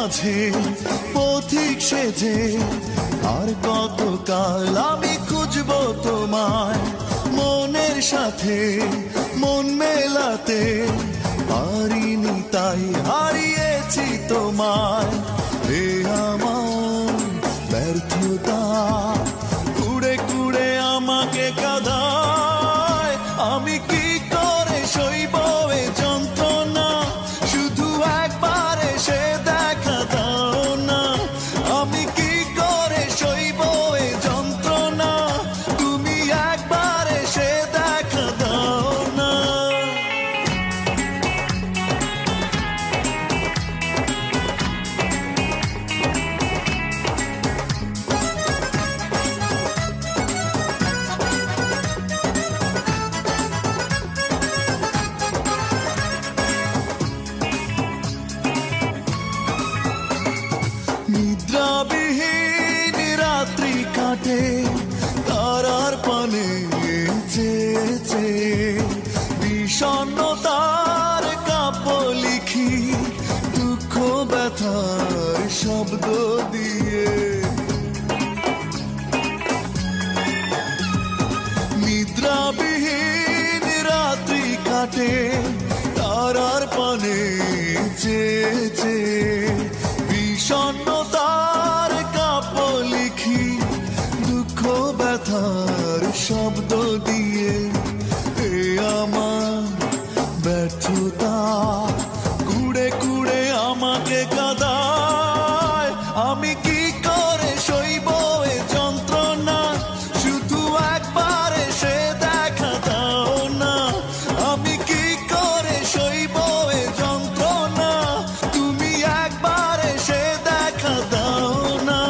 মাঝে পথিক সেজে আর কতকাল আমি খুঁজবো তোমায়, মনের সাথে মন মেলাতে পারিনি তাই হারিয়েছি তোমায়। এ আমার ব্যর্থতা কুড়ে কুড়ে আমাকে কাঁদায়, আমি কি করে সইব এ যন্ত্রণা, শুধু একবার এসে দেখা দাও না। আমি কি করে সইব এ যন্ত্রণা, তুমি একবার এসে দেখা দাও না। নিদ্রাবিহীন রাত্রি কাটে তারার পানে চেয়েছে, বিষণ্ণতার কাব্য লিখি দুঃখ ব্যথার শব্দ দিয়ে। নিদ্রাবিহীন রাত্রি কাটে তারার পানে চেয়েছে, বিষণ্ণতার কাব্য লিখি দুঃখ ব্যথার শব্দ দিয়ে। এ আমার ব্যর্থতা কুড়ে কুড়ে আমাকে কাঁদায়, আমি কি করে সইব এ যন্ত্রণা, শুধু একবার এসে দেখা দাও না। আমি কি করে সইব এ যন্ত্রণা, তুমি একবার এসে দেখা দাও না।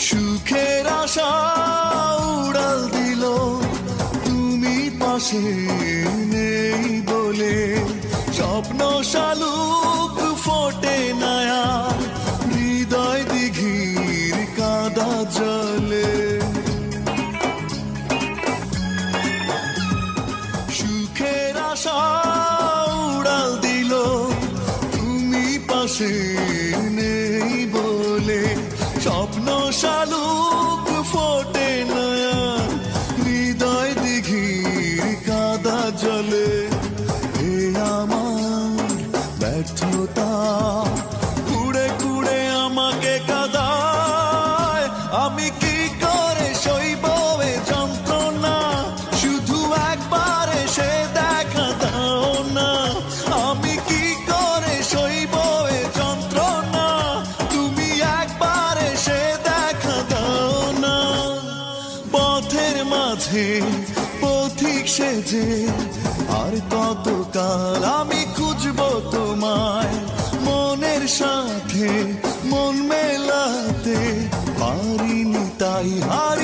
সুখের আশা উড়াল দিল তুমি পাশে নেই বলে, স্বপ্ন শালুক ফোটে নয়া হৃদয় দিঘির কাদা জলে। সুখের আশা উড়াল দিল তুমি পাশে নেই বলে, স্বপ্ন শালুক ফোটে নয়া হৃদয় দিঘির কাদা জলে। এ আমার ব্যর্থতা কুড়ে কুড়ে আমাকে কাঁদায়, আমি কি করে সইব এ যন্ত্রণা, শুধু একবার এসে দেখা দাও না। আমি কি করে সইব এ যন্ত্রণা, তুমি একবার এসে দেখা দাও না। পথের মাঝে পথিক সেজে আর কতকাল আমি খুঁজবো তোমায়, মনের সাথে মন মেলাতে পারিনি তাই হারিয়েছি